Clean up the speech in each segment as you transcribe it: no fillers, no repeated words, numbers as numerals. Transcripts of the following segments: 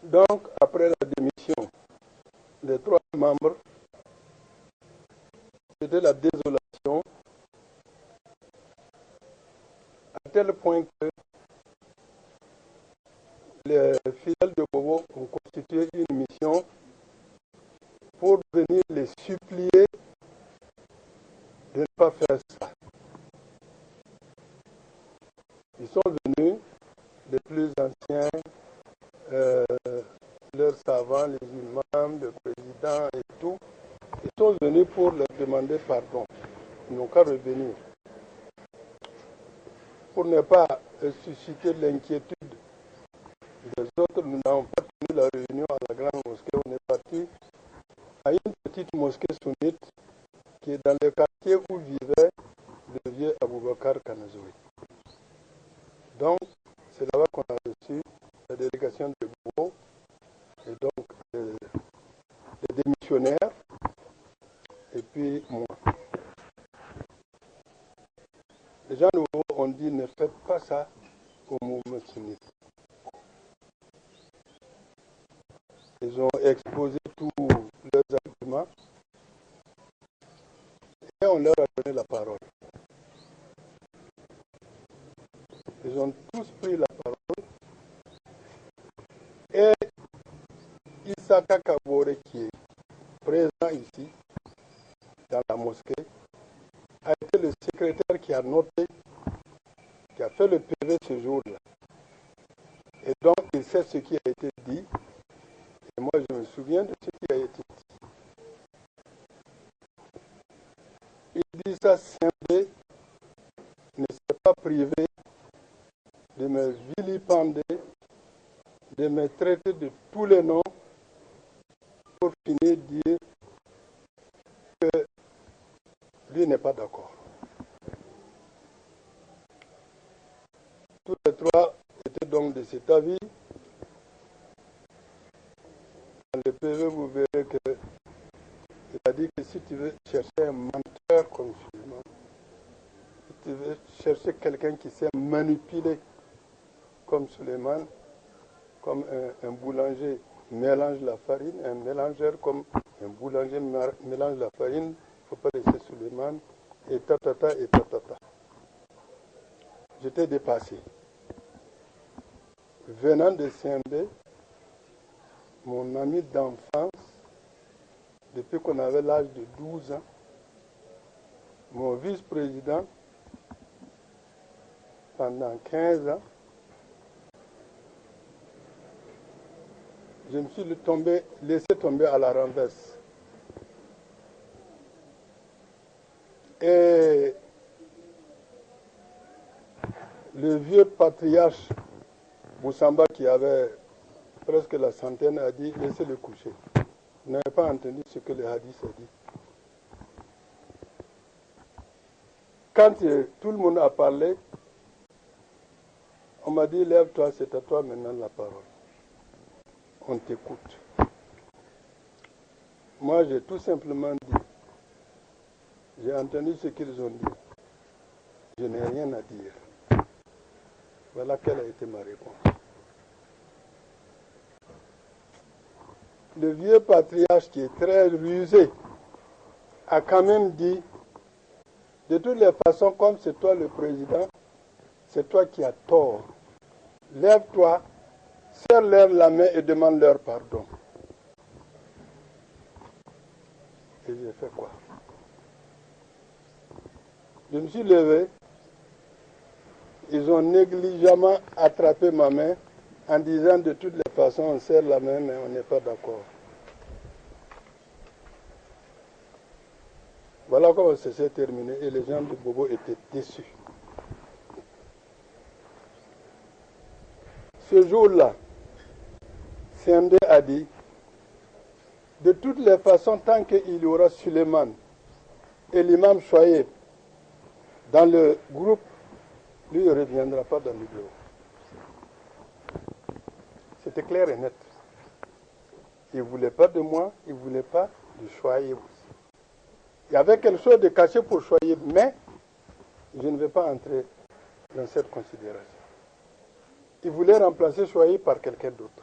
Donc, après la démission des 3 membres, c'était la désolation, à tel point que les fidèles de Bobo ont constitué une mission pour venir les supplier de ne pas faire ça. Ils sont venus, les plus anciens, leurs savants, les imams, le président et tout. Ils sont venus pour leur demander pardon. Ils n'ont qu'à revenir. Pour ne pas susciter l'inquiétude des autres, nous n'avons pas tenu la réunion à la grande mosquée. On est parti à une petite mosquée sunnite qui est dans le quartier où vivait le vieux Aboubakar Kanazoui. Donc, c'est là-bas qu'on a reçu la délégation de Bobo et donc les démissionnaires et puis moi. Les gens nouveaux ont dit ne faites pas ça au mouvement sunnite. Ils ont exposé tous leurs arguments et on leur a donné la parole. Ils ont tous pris la parole et Issaka Kabore, qui est présent ici, dans la mosquée, a été le secrétaire qui a noté, qui a fait le PV ce jour-là. Et donc, il sait ce qui a été dit. Et moi, je me souviens de ce qui a été dit. Il dit ça, Sindé ne s'est pas privé de me vilipender, de me traiter de tous les noms, pour finir dire que lui n'est pas d'accord. Tous les 3 étaient donc de cet avis. Dans le PV, vous verrez qu'il a dit que si tu veux chercher un menteur comme Suleiman, si tu veux chercher quelqu'un qui sait manipuler comme Suleiman, comme un boulanger mélange la farine, un mélangeur comme un boulanger mélange la farine, il ne faut pas laisser Suleiman, et tatata et tatata. J'étais dépassé. Venant de CNB, mon ami d'enfance, depuis qu'on avait l'âge de 12 ans, mon vice-président, pendant 15 ans, je me suis laissé tomber à la renverse. Et le vieux patriarche Boussamba, qui avait presque la centaine, a dit laissez-le coucher. Vous n'avez pas entendu ce que le hadith a dit. Quand tout le monde a parlé, on m'a dit lève-toi, c'est à toi maintenant la parole. On t'écoute. Moi, j'ai tout simplement dit, j'ai entendu ce qu'ils ont dit. Je n'ai rien à dire. Voilà quelle a été ma réponse. Le vieux patriarche, qui est très rusé, a quand même dit, de toutes les façons, comme c'est toi le président, c'est toi qui as tort. Lève-toi, serre-leur la main et demande-leur pardon. Et j'ai fait quoi? Je me suis levé, ils ont négligemment attrapé ma main en disant de toutes les façons on serre la main mais on n'est pas d'accord. Voilà comment ça s'est terminé et les gens de Bobo étaient déçus. Ce jour-là, CMD a dit, de toutes les façons, tant qu'il y aura Suleiman et l'imam Chouaïb dans le groupe, lui ne reviendra pas dans le bureau. C'était clair et net. Il ne voulait pas de moi, il ne voulait pas de Chouaïb aussi. Il y avait quelque chose de caché pour Chouaïb, mais je ne vais pas entrer dans cette considération. Il voulait remplacer Chouaïb par quelqu'un d'autre.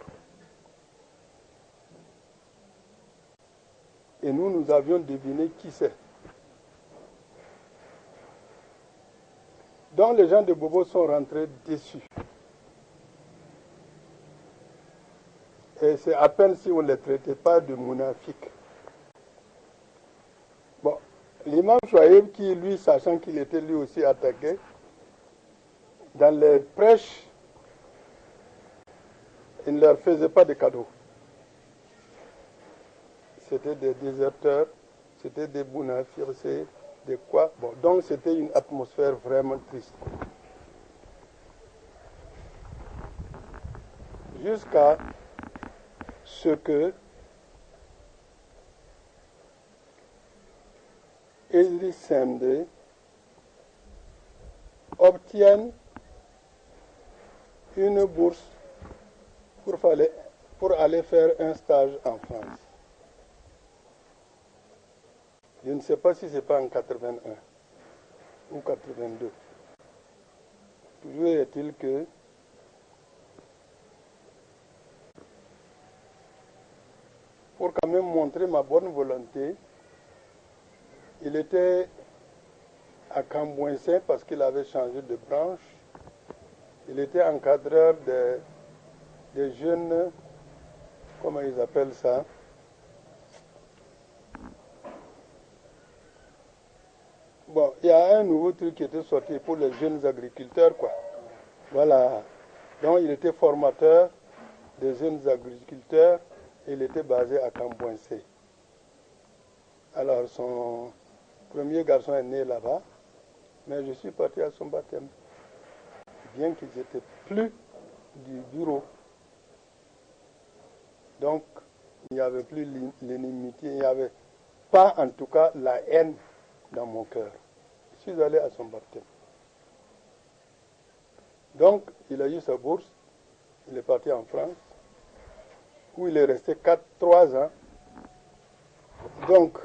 Et nous avions deviné qui c'est. Donc les gens de Bobo sont rentrés déçus. Et c'est à peine si on ne les traitait pas de munafiques. Bon, l'imam Chouaïb qui, lui, sachant qu'il était lui aussi attaqué, dans les prêches, il ne leur faisait pas de cadeaux. C'était des déserteurs, c'était des munafiques, c'est des quoi. Bon, donc c'était une atmosphère vraiment triste. Jusqu'à ce que Idriss Semdé obtienne une bourse pour aller faire un stage en France. Je ne sais pas si ce n'est pas en 81 ou 82. Toujours est-il que pour quand même montrer ma bonne volonté, il était à Cambouinsin parce qu'il avait changé de branche. Il était encadreur des jeunes, comment ils appellent ça? Bon, il y a un nouveau truc qui était sorti pour les jeunes agriculteurs, quoi. Voilà. Donc, il était formateur des jeunes agriculteurs et il était basé à Cambouinsin. Alors, son premier garçon est né là-bas, mais je suis parti à son baptême. Bien qu'ils n'étaient plus du bureau. Donc, il n'y avait plus l'inimitié, il n'y avait pas en tout cas la haine dans mon cœur. Je suis allé à son baptême. Donc, il a eu sa bourse, il est parti en France, où il est resté 3 ans. Donc,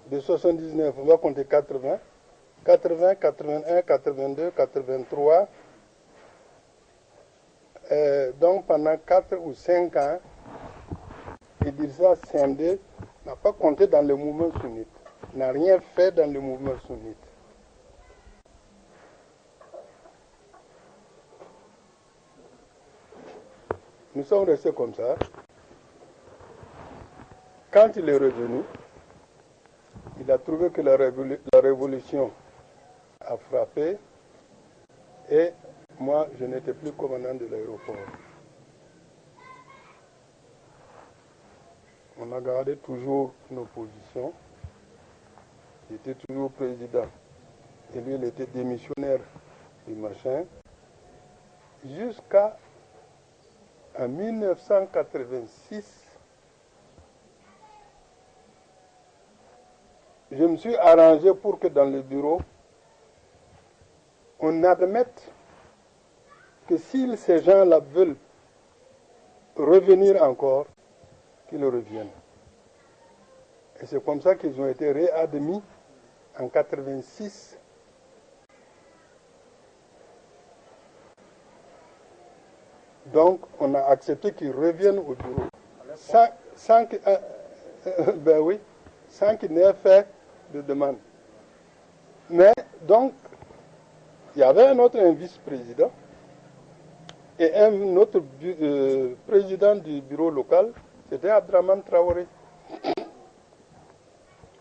de 79, on va compter 80, 80, 81, 82, 83. Donc, pendant 4 ou 5 ans, Idrissa Semdé n'a pas compté dans le mouvement sunnite, n'a rien fait dans le mouvement sunnite. Nous sommes restés comme ça. Quand il est revenu, il a trouvé que la révolution a frappé et moi, je n'étais plus commandant de l'aéroport. On a gardé toujours nos positions. J'étais toujours président. Et lui, il était démissionnaire du machin. Jusqu'à 1986, je me suis arrangé pour que dans le bureau, on admette que si ces gens-là veulent revenir encore, qu'ils reviennent. Et c'est comme ça qu'ils ont été réadmis en 86. Donc, on a accepté qu'ils reviennent au bureau. Sans qu'il n'ait fait de demande. Mais, donc, il y avait un autre vice-président et un autre président du bureau local, c'était Abdraman Traoré,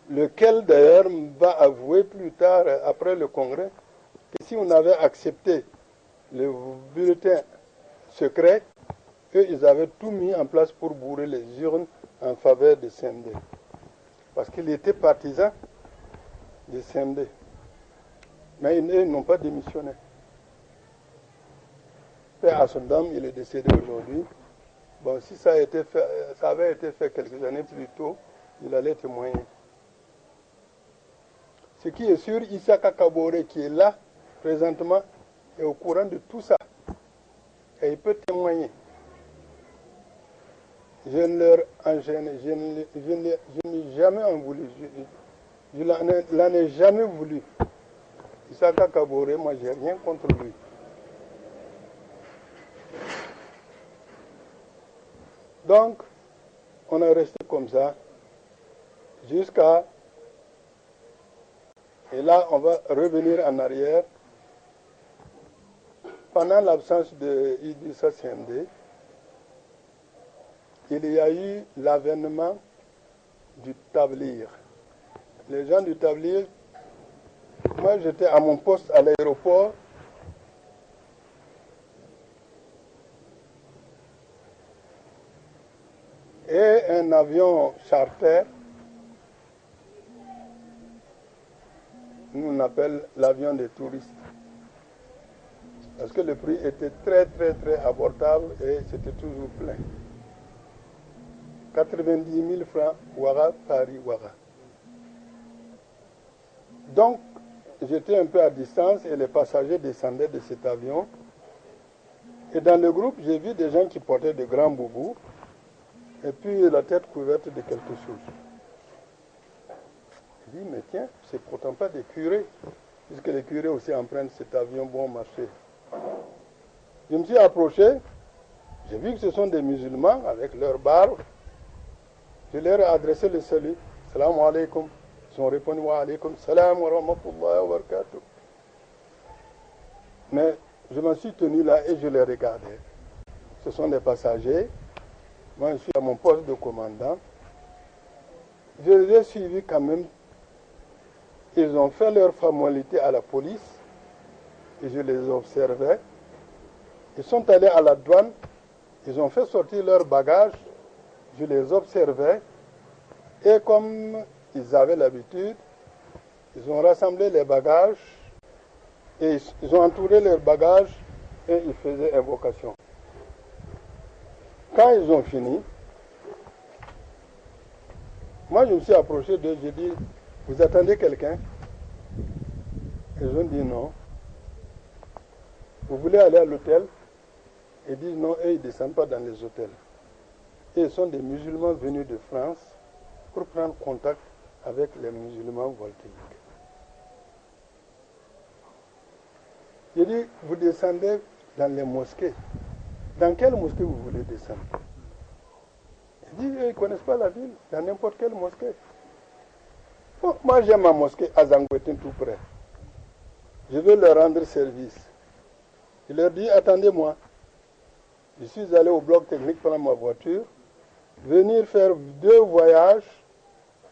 lequel d'ailleurs va avouer plus tard, après le congrès, que si on avait accepté le bulletin secret, eux, ils avaient tout mis en place pour bourrer les urnes en faveur de Semdé. Parce qu'il était partisan de Semdé. Mais ils n'ont pas démissionné. Père à son dame, il est décédé aujourd'hui. Bon, si ça avait été fait quelques années plus tôt, il allait témoigner. Ce qui est sûr, Issaka Kabore, qui est là, présentement, est au courant de tout ça. Et il peut témoigner. Je ne leur enchaîne, je n'ai jamais en voulu. Je n'en ai jamais voulu. Issaka Kabore, moi, j'ai rien contre lui. Donc, on est resté comme ça. jusqu'à... Et là, on va revenir en arrière. Pendant l'absence de Idrissa Seck, il y a eu l'avènement du Tablir. Les gens du Tablir, moi j'étais à mon poste à l'aéroport. Et un avion charter, nous on appelle l'avion des touristes. Parce que le prix était très abordable et c'était toujours plein. 90 000 francs, Ouaga, Paris, Ouaga. Donc, j'étais un peu à distance et les passagers descendaient de cet avion. Et dans le groupe, j'ai vu des gens qui portaient de grands boubous et puis la tête couverte de quelque chose. Je dis, mais tiens, c'est pourtant pas des curés, puisque les curés aussi empruntent cet avion bon marché. Je me suis approché, j'ai vu que ce sont des musulmans avec leur barbe. Je leur ai adressé le salut. Salam alaikum. Ils ont répondu wa alaikum salam wa rahmatullahi wa barakatuh. Mais je me suis tenu là et je les regardais. Ce sont des passagers. Moi, je suis à mon poste de commandant. Je les ai suivis quand même. Ils ont fait leur formalité à la police et je les observais. Ils sont allés à la douane. Ils ont fait sortir leurs bagages. Je les observais. Et comme ils avaient l'habitude, ils ont rassemblé les bagages et ils ont entouré leurs bagages et ils faisaient invocation. Quand ils ont fini, moi je me suis approché d'eux, j'ai dit, vous attendez quelqu'un? Ils ont dit non. Vous voulez aller à l'hôtel? Ils disent non, et ils ne descendent pas dans les hôtels. Et ils sont des musulmans venus de France pour prendre contact avec les musulmans voltaïques. J'ai dit, vous descendez dans les mosquées. Dans quelle mosquée vous voulez descendre? Il dit, ils ne connaissent pas la ville, dans n'importe quelle mosquée. Bon, moi j'ai ma mosquée à Zangouetin tout près. Je veux leur rendre service. Je leur dis, attendez-moi. Je suis allé au bloc technique prendre ma voiture, venir faire 2 voyages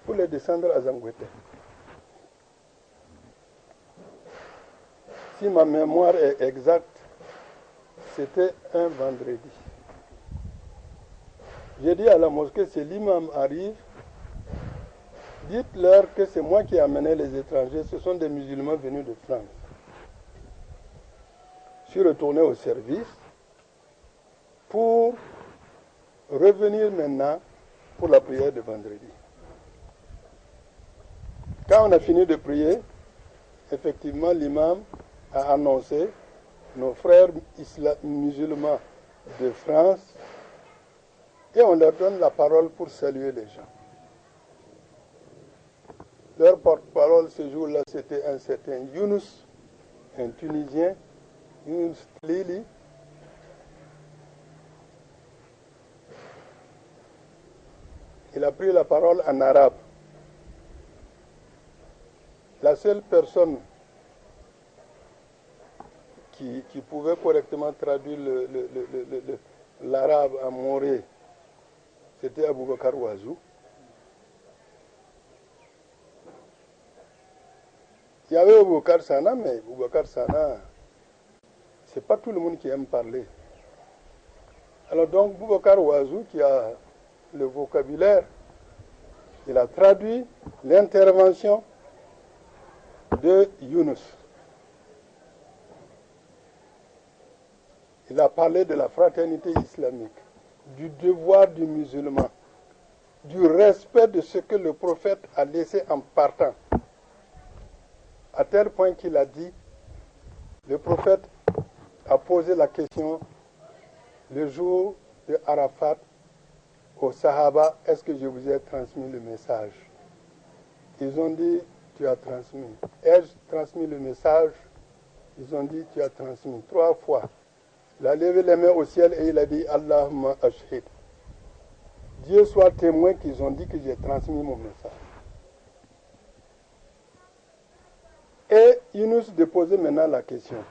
pour les descendre à Zangouetin. Si ma mémoire est exacte, c'était un vendredi. J'ai dit à la mosquée, si l'imam arrive, dites-leur que c'est moi qui ai amené les étrangers, ce sont des musulmans venus de France. Je suis retourné au service pour revenir maintenant pour la prière de vendredi. Quand on a fini de prier, effectivement l'imam a annoncé nos frères musulmans de France et on leur donne la parole pour saluer les gens. Leur porte-parole ce jour-là, c'était un certain Younous, un Tunisien, Younous Lili. Il a pris la parole en arabe. La seule personne qui pouvait correctement traduire l'arabe en moré, c'était Aboubakar Ouazou. Il y avait Aboubakar Sana, mais Aboubakar Sana, c'est pas tout le monde qui aime parler. Alors donc, Aboubakar Ouazou, qui a le vocabulaire, il a traduit l'intervention de Younous. Il a parlé de la fraternité islamique, du devoir du musulman, du respect de ce que le prophète a laissé en partant. À tel point qu'il a dit, le prophète a posé la question le jour de Arafat aux Sahaba, est-ce que je vous ai transmis le message? Ils ont dit, tu as transmis. Ai-je transmis le message? Ils ont dit, tu as transmis 3 fois. Il a levé les mains au ciel et il a dit, Allahumma ashhid. Dieu soit témoin qu'ils ont dit que j'ai transmis mon message. Yunus de poser maintenant la question.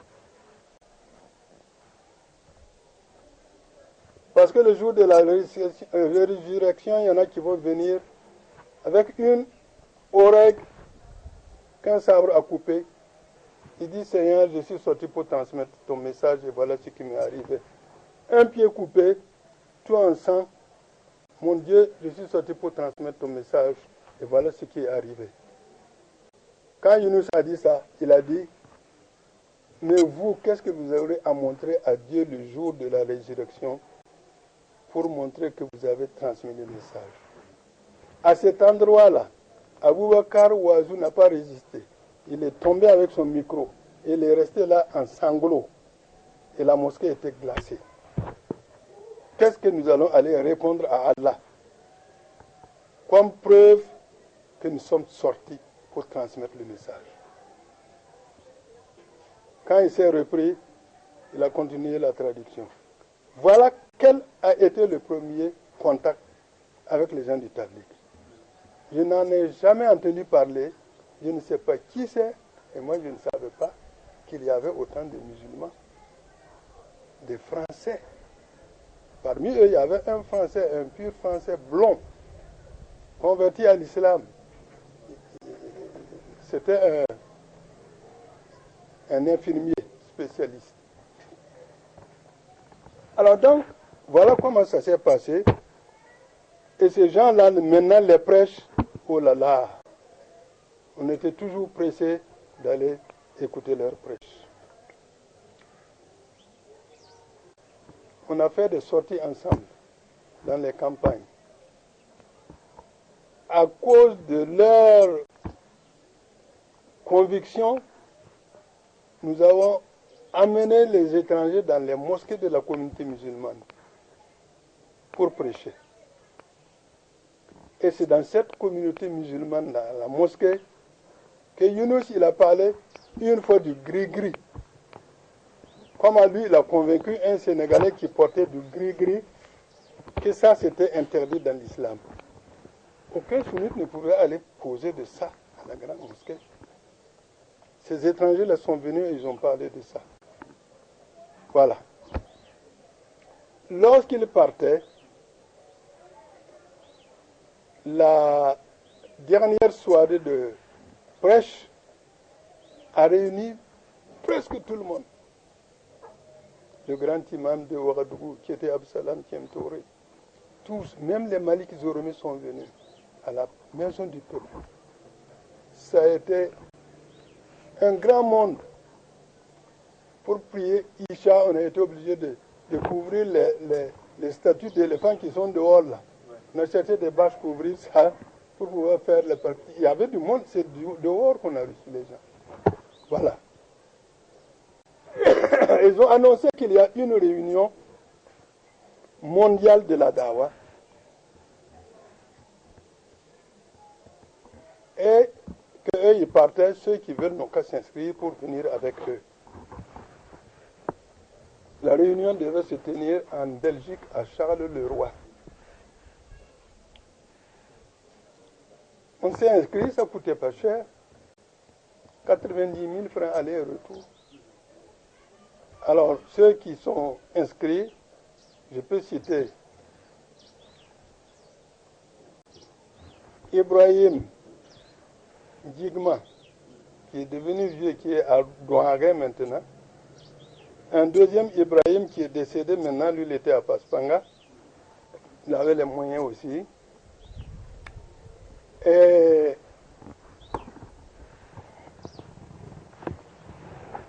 Parce que le jour de la résurrection, il y en a qui vont venir avec une oreille qu'un sabre a coupée. Il dit, Seigneur, je suis sorti pour transmettre ton message et voilà ce qui m'est arrivé. Un pied coupé, tout en sang. Mon Dieu, je suis sorti pour transmettre ton message et voilà ce qui est arrivé. Quand Yunus a dit ça, il a dit, mais vous, qu'est-ce que vous aurez à montrer à Dieu le jour de la résurrection pour montrer que vous avez transmis le message? À cet endroit-là, Aboubakar Ouazou n'a pas résisté. Il est tombé avec son micro. Il est resté là en sanglots. Et la mosquée était glacée. Qu'est-ce que nous allons aller répondre à Allah? Comme preuve que nous sommes sortis pour transmettre le message. Quand il s'est repris, il a continué la traduction. Voilà quel a été le premier contact avec les gens du Tabligh. Je n'en ai jamais entendu parler, je ne sais pas qui c'est, et moi je ne savais pas qu'il y avait autant de musulmans, de Français. Parmi eux, il y avait un Français, un pur Français blond, converti à l'islam. C'était un infirmier spécialiste. Alors donc, voilà comment ça s'est passé. Et ces gens-là, maintenant, les prêches, oh là là, on était toujours pressés d'aller écouter leurs prêches. On a fait des sorties ensemble dans les campagnes. À cause de leur conviction, nous avons amené les étrangers dans les mosquées de la communauté musulmane pour prêcher. Et c'est dans cette communauté musulmane, dans la mosquée, que Yunus il a parlé une fois du gris-gris. Comment lui, il a convaincu un Sénégalais qui portait du gris-gris que ça, c'était interdit dans l'islam. Aucun sunnite ne pouvait aller poser de ça à la grande mosquée. Ces étrangers-là sont venus et ils ont parlé de ça. Voilà. Lorsqu'ils partaient, la dernière soirée de prêche a réuni presque tout le monde. Le grand imam de Ouagadougou, qui était Absalam Thiemtouré, tous, même les Maliks Zoromé sont venus à la maison du peuple. Ça a été un grand monde. Pour prier Isha, on a été obligé de couvrir les statues d'éléphants qui sont dehors là. On a cherché des bâches pour couvrir ça pour pouvoir faire les parties. Il y avait du monde, c'est dehors qu'on a reçu les gens. Voilà. Ils ont annoncé qu'il y a une réunion mondiale de la Dawa et qu'eux, ils partaient, ceux qui veulent n'ont qu'à s'inscrire pour venir avec eux. La réunion devait se tenir en Belgique, à Charles-le-Roi. On s'est inscrit, ça ne coûtait pas cher. 90 000 francs aller-retour. Alors, ceux qui sont inscrits, je peux citer Ibrahim Djigma, qui est devenu vieux, qui est à Douaré maintenant. Un deuxième Ibrahim qui est décédé maintenant, lui il était à Paspanga. Il avait les moyens aussi. Et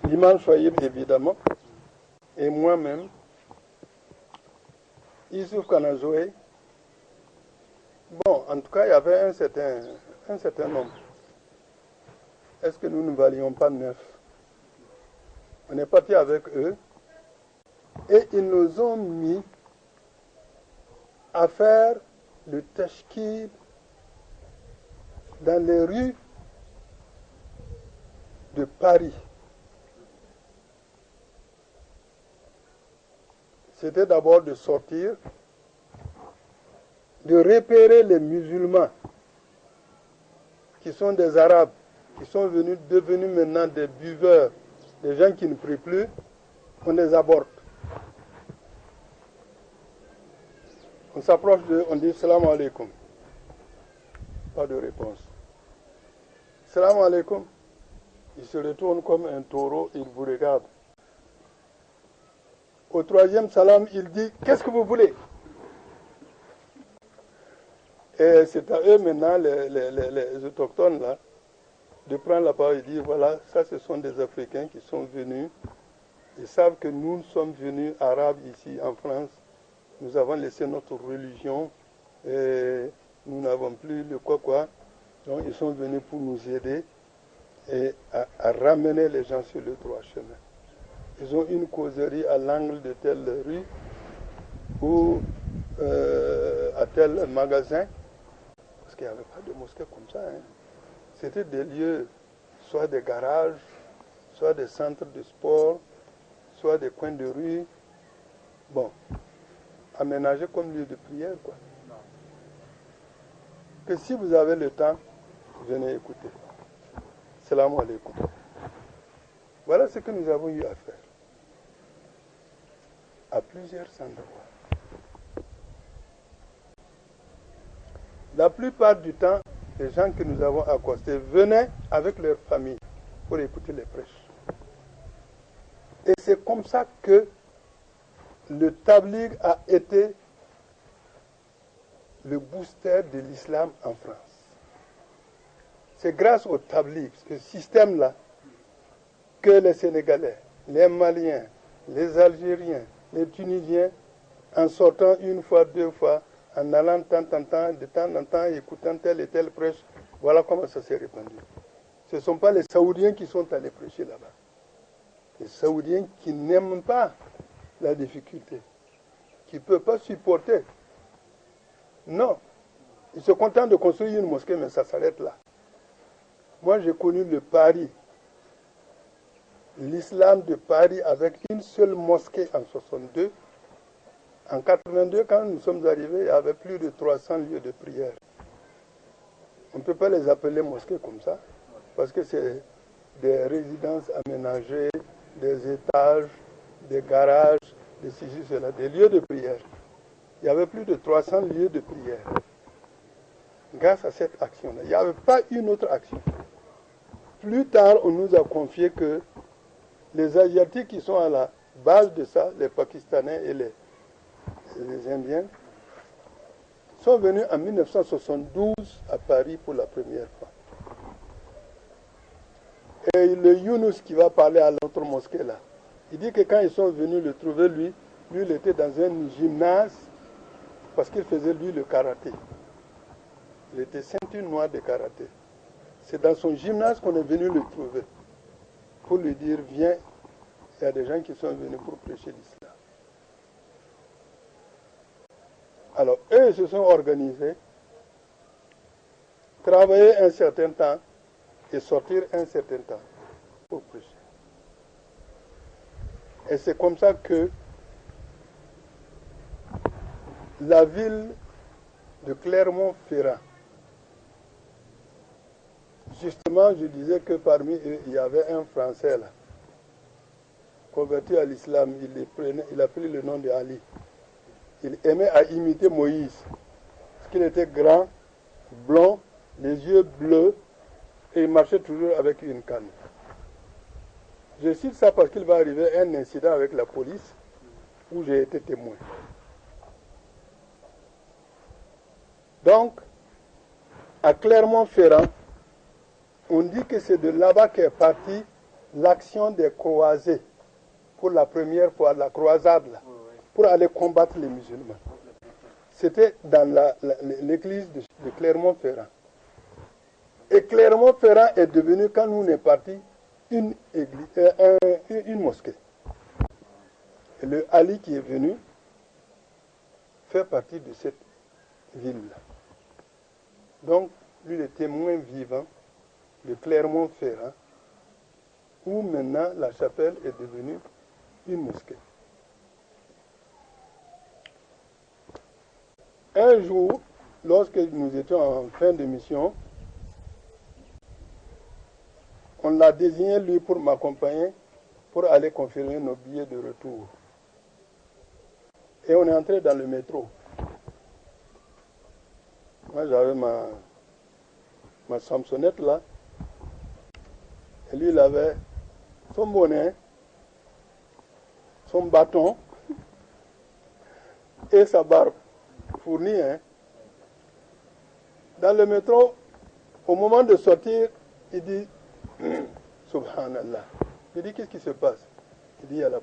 l'imam Chouaïb évidemment. Et moi-même. Youssouf Kanazoé. Bon, en tout cas, il y avait un certain nombre. Est-ce que nous ne valions pas 9? On est parti avec eux et ils nous ont mis à faire le tashkil dans les rues de Paris. C'était d'abord de sortir, de repérer les musulmans qui sont des Arabes qui sont devenus maintenant des buveurs, des gens qui ne prient plus, on les aborde. On s'approche d'eux, on dit salam alaikum. Pas de réponse. Salam alaikum. Il se retourne comme un taureau, il vous regarde. Au troisième salam, il dit qu'est-ce que vous voulez? Et c'est à eux maintenant, les autochtones là, de prendre la parole et dire voilà, ça ce sont des Africains qui sont venus. Ils savent que nous sommes venus arabes ici en France. Nous avons laissé notre religion et nous n'avons plus le quoi. Donc ils sont venus pour nous aider et à ramener les gens sur le droit chemin. Ils ont une causerie à l'angle de telle rue ou à tel magasin, parce qu'il n'y avait pas de mosquée comme ça. Hein. C'était des lieux, soit des garages, soit des centres de sport, soit des coins de rue. Bon, aménagés comme lieu de prière, quoi. Que si vous avez le temps, venez écouter. Salam alaikum. Voilà ce que nous avons eu à faire. À plusieurs endroits. La plupart du temps, les gens que nous avons accostés venaient avec leur famille pour écouter les prêches. Et c'est comme ça que le tabligh a été le booster de l'islam en France. C'est grâce au tabligh, ce système-là, que les Sénégalais, les Maliens, les Algériens, les Tunisiens, en sortant une fois, deux fois, en allant de temps en temps, écoutant telle et telle prêche, voilà comment ça s'est répandu. Ce ne sont pas les Saoudiens qui sont allés prêcher là-bas. Les Saoudiens qui n'aiment pas la difficulté, qui ne peuvent pas supporter. Non. Ils se contentent de construire une mosquée, mais ça s'arrête là. Moi, j'ai connu le Paris, l'islam de Paris avec une seule mosquée en 62. En 82, quand nous sommes arrivés, il y avait plus de 300 lieux de prière. On ne peut pas les appeler mosquées comme ça, parce que c'est des résidences aménagées, des étages, des garages, des ceci, cela, des lieux de prière. Il y avait plus de 300 lieux de prière. Grâce à cette action-là, il n'y avait pas une autre action. Plus tard, on nous a confié que les Asiatiques qui sont à la base de ça, les Pakistanais et les Indiens, sont venus en 1972 à Paris pour la première fois. Et le Younous qui va parler à l'autre mosquée là, il dit que quand ils sont venus le trouver, lui il était dans un gymnase parce qu'il faisait lui le karaté. Il était ceinture noire de karaté. C'est dans son gymnase qu'on est venu le trouver pour lui dire viens, il y a des gens qui sont venus pour prêcher l'islam. Alors, eux se sont organisés, travailler un certain temps et sortir un certain temps pour prêcher. Et c'est comme ça que la ville de Clermont-Ferrand, justement, je disais que parmi eux, il y avait un Français là, converti à l'islam, il a pris le nom de Ali. Il aimait à imiter Moïse, parce qu'il était grand, blond, les yeux bleus, et il marchait toujours avec une canne. Je cite ça parce qu'il va arriver un incident avec la police où j'ai été témoin. Donc, à Clermont-Ferrand, on dit que c'est de là-bas qu'est partie l'action des croisés pour la première fois, la croisade, là, pour aller combattre les musulmans. C'était dans l'église de Clermont-Ferrand. Et Clermont-Ferrand est devenu, quand nous on est partis, une mosquée. Et le Ali qui est venu fait partie de cette ville-là. Donc, lui, le témoin vivant de Clermont-Ferrand, où maintenant la chapelle est devenue une mosquée. Un jour, lorsque nous étions en fin de mission, On l'a désigné, lui, pour m'accompagner, pour aller confirmer nos billets de retour. Et on est entré dans le métro. Moi, j'avais ma Samsonnette là. Et lui, il avait son bonnet, son bâton et sa barbe fournie. Hein. Dans le métro, au moment de sortir, il dit Subhanallah. Il dit qu'est-ce qui se passe? Il dit il y a la